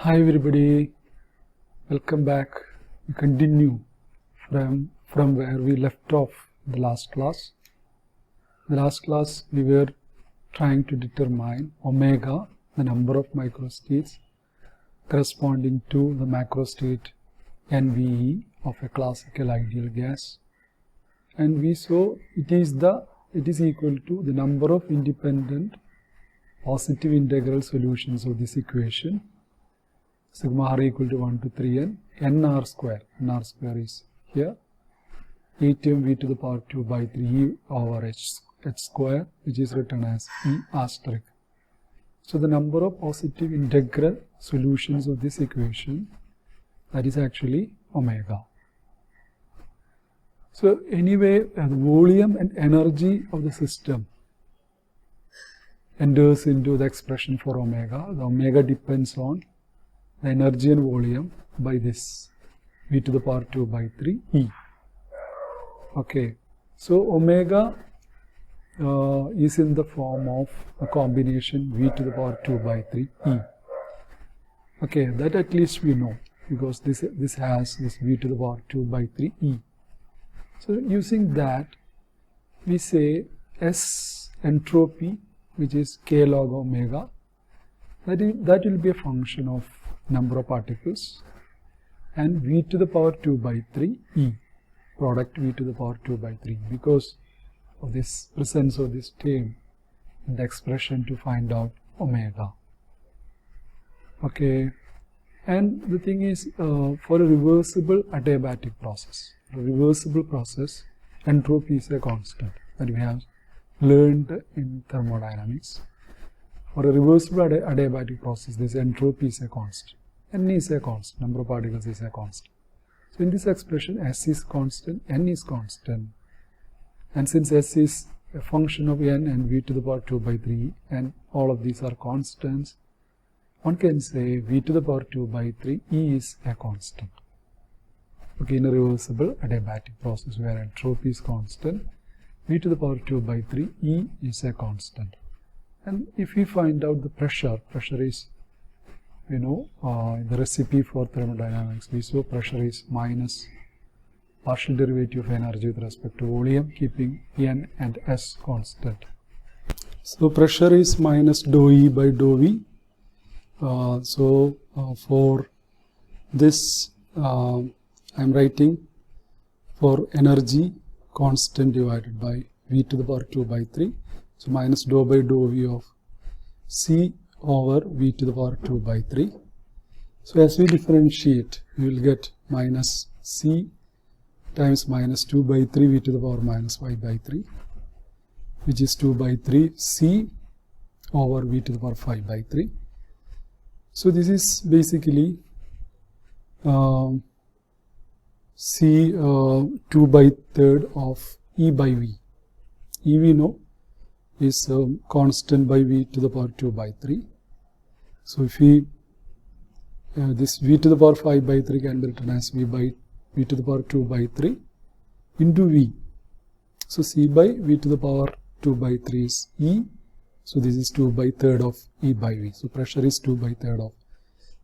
Hi everybody, welcome back. We continue from where we left off the last class. The last class we were trying to determine omega, the number of microstates corresponding to the macrostate NVE of a classical ideal gas, and we saw it is equal to the number of independent positive integral solutions of this equation, sigma r equal to 1 to 3n, nr square is here, Atm v to the power 2 by 3 e over h square, which is written as e asterisk. So the number of positive integral solutions of this equation, that is actually omega. So anyway, the volume and energy of the system enters into the expression for omega. The omega depends on the energy and volume by this v to the power 2 by 3 e. Okay, so omega is in the form of a combination v to the power 2 by 3 e. Okay, that at least we know, because this has this v to the power 2 by 3 e. So using that, we say S entropy, which is k log omega, that will be a function of number of particles, and v to the power 2 by 3 e, product v to the power 2 by 3, because of this presence of this term in the expression to find out omega. Okay, and the thing is, for a reversible adiabatic process, entropy is a constant that we have learned in thermodynamics. For a reversible adiabatic process, this entropy is a constant. N is a constant, number of particles is a constant. So in this expression, S is constant, N is constant. And since S is a function of N and v to the power 2 by 3, and all of these are constants, one can say v to the power 2 by 3 E is a constant. Okay, in a reversible adiabatic process where entropy is constant, v to the power 2 by 3 E is a constant. And if we find out the pressure is, you know, the recipe for thermodynamics, we saw pressure is minus partial derivative of energy with respect to volume, keeping N and S constant. So pressure is minus dou E by dou V. For this, I am writing for energy constant divided by v to the power 2 by 3. So minus dou by dou V of C over v to the power 2 by 3. So as we differentiate, we will get minus C times minus 2 by 3 v to the power minus 5 by 3, which is 2 by 3 C over v to the power 5 by 3. So this is basically C 2 by 3rd of E by V. E we know is constant by v to the power 2 by 3. So if we this v to the power 5 by 3 can be written as v to the power 2 by 3 into v. So C by v to the power 2 by 3 is E. So this is 2 by 3rd of E by V. So pressure is 2 by 3rd of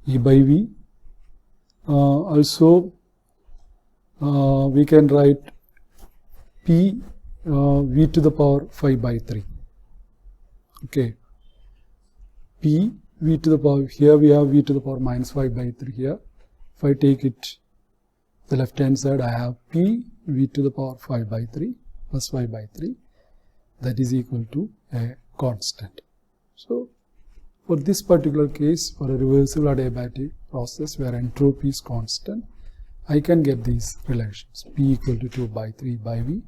E by V. Also we can write P v to the power 5 by 3. Okay, P v to the power, here we have v to the power minus 5 by 3 here. If I take it the left hand side, I have P v to the power 5 by 3 plus 5 by 3, that is equal to a constant. So for this particular case, for a reversible adiabatic process where entropy is constant, I can get these relations, P equal to 2 by 3 by V.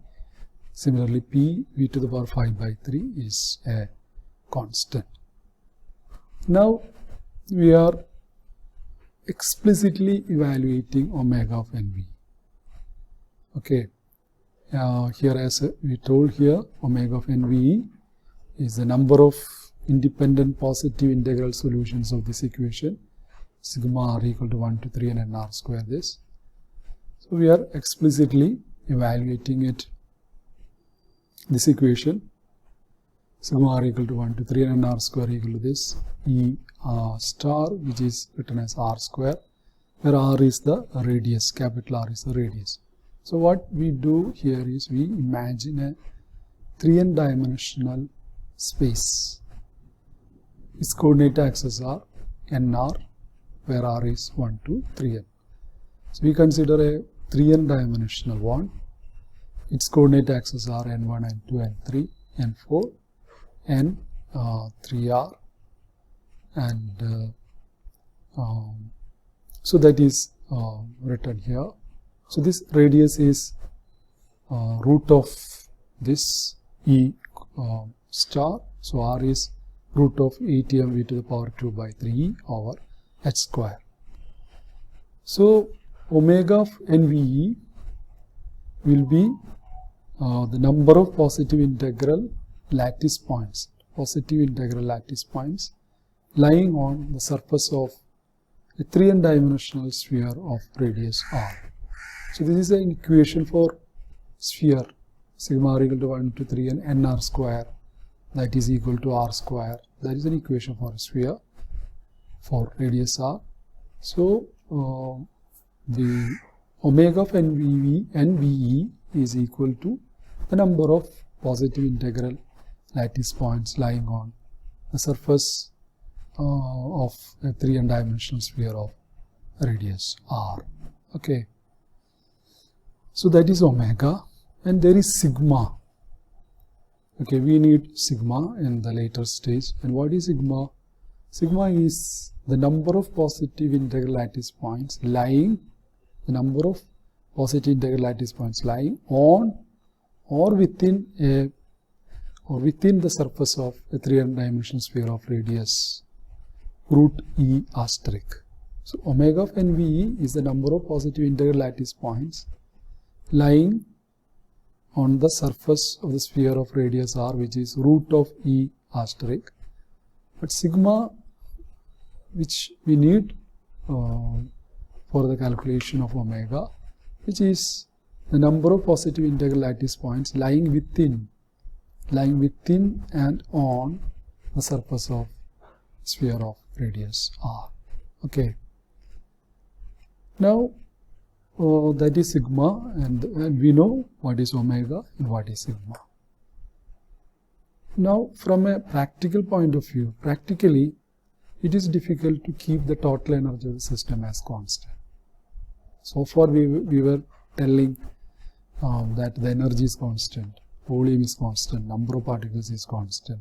Similarly, P v to the power 5 by 3 is a constant. Now we are explicitly evaluating omega of NV. Okay, here as we told here, omega of NVE is the number of independent positive integral solutions of this equation, sigma r equal to 1 to 3 and r square this. So we are explicitly evaluating it, this equation. sigma r equal to 1 to 3 and r square equal to this E star, which is written as r square, where r is the radius, capital R is the radius. So what we do here is we imagine a 3n dimensional space. Its coordinate axes are nr, where r is 1 to 3n. So we consider a 3n dimensional one. Its coordinate axes are n1, n2, n3, n4, n 3r, and so that is written here. So this radius is root of this E star. So r is root of 80mv to the power 2 by 3e over h square. So omega of nve will be the number of positive integral lattice points, lying on the surface of a 3n dimensional sphere of radius r. So this is an equation for sphere, sigma r equal to 1 to 3 and nr square, that is equal to r square. That is an equation for a sphere for radius r. So the omega of nve is equal to the number of positive integral lattice points lying on the surface of a 3n dimensional sphere of radius r. Okay. So that is omega, and there is sigma. Okay, we need sigma in the later stage. And what is sigma? Sigma is the number of positive integral lattice points lying, on or within the surface of a 3n dimensional sphere of radius root E asterisk. So omega of nve is the number of positive integral lattice points lying on the surface of the sphere of radius r, which is root of E asterisk. But sigma, which we need for the calculation of omega, which is the number of positive integral lattice points lying within and on the surface of sphere of radius r. Okay. Now that is sigma, and we know what is omega and what is sigma. Now from a practical point of view, practically it is difficult to keep the total energy of the system as constant. So far we were telling that the energy is constant, volume is constant, number of particles is constant.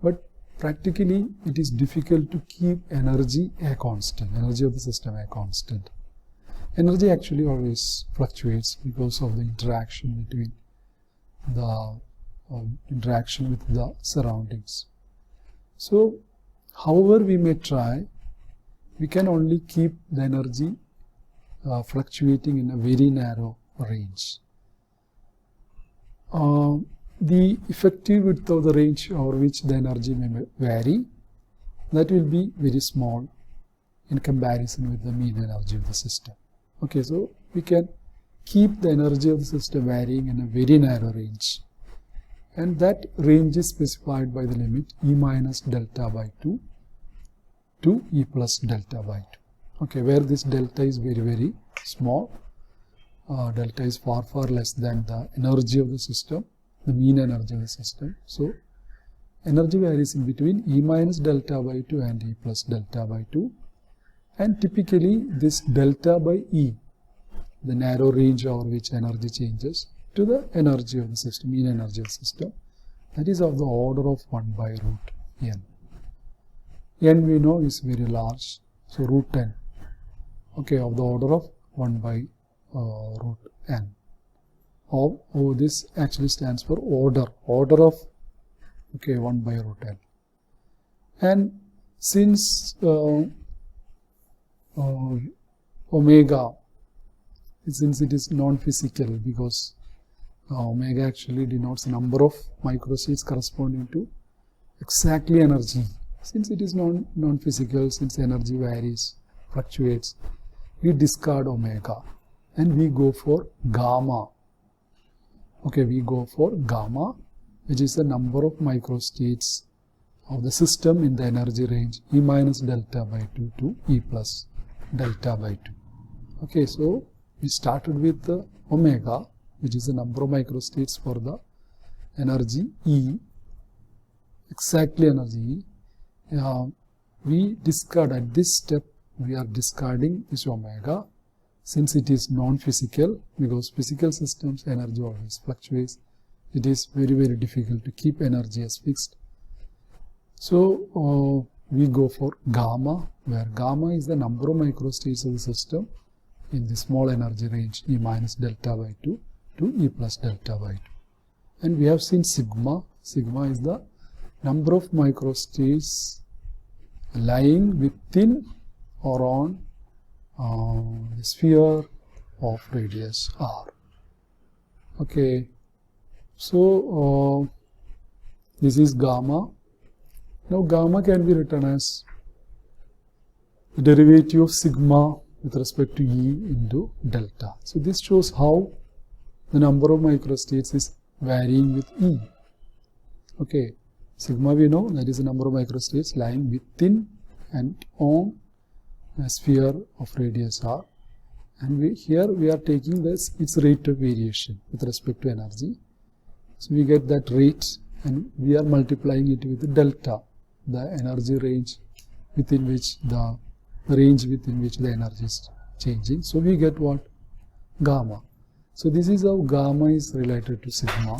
But practically it is difficult to keep energy a constant, energy of the system a constant. Energy actually always fluctuates because of the interaction between the interaction with the surroundings. So however we may try, we can only keep the energy fluctuating in a very narrow range. The effective width of the range over which the energy may vary, that will be very small in comparison with the mean energy of the system. Okay, so we can keep the energy of the system varying in a very narrow range, and that range is specified by the limit E minus delta by 2 to E plus delta by 2. Okay, where this delta is very small, delta is far less than the energy of the system, the mean energy of the system. So energy varies in between E minus delta by 2 and E plus delta by 2. And typically this delta by E, the narrow range over which energy changes, to the energy of the system, mean energy of the system, that is of the order of 1 by root n. N we know is very large, so root n, okay, of the order of 1 by root n. This actually stands for order of, okay, 1 by root n. And since omega, since it is non-physical, because omega actually denotes the number of microseconds corresponding to exactly energy. Since it is non-physical, since energy varies, fluctuates, we discard omega and we go for gamma. Okay, we go for gamma, which is the number of microstates of the system in the energy range E minus delta by 2 to E plus delta by 2. Okay, so we started with the omega, which is the number of microstates for the energy E, exactly energy E. We discard at this step, we are discarding this omega since it is non-physical, because physical systems energy always fluctuates. It is very, very difficult to keep energy as fixed. So we go for gamma, where gamma is the number of microstates of the system in the small energy range E minus delta by 2 to E plus delta by 2. And we have seen sigma. Sigma is the number of microstates lying within or on the sphere of radius r. Okay, so this is gamma. Now gamma can be written as the derivative of sigma with respect to E into delta. So this shows how the number of microstates is varying with E. Okay, sigma we know that is the number of microstates lying within and on a sphere of radius r, and here we are taking its rate of variation with respect to energy. So we get that rate and we are multiplying it with delta, the energy range within which the energy is changing. So we get what? Gamma. So this is how gamma is related to sigma.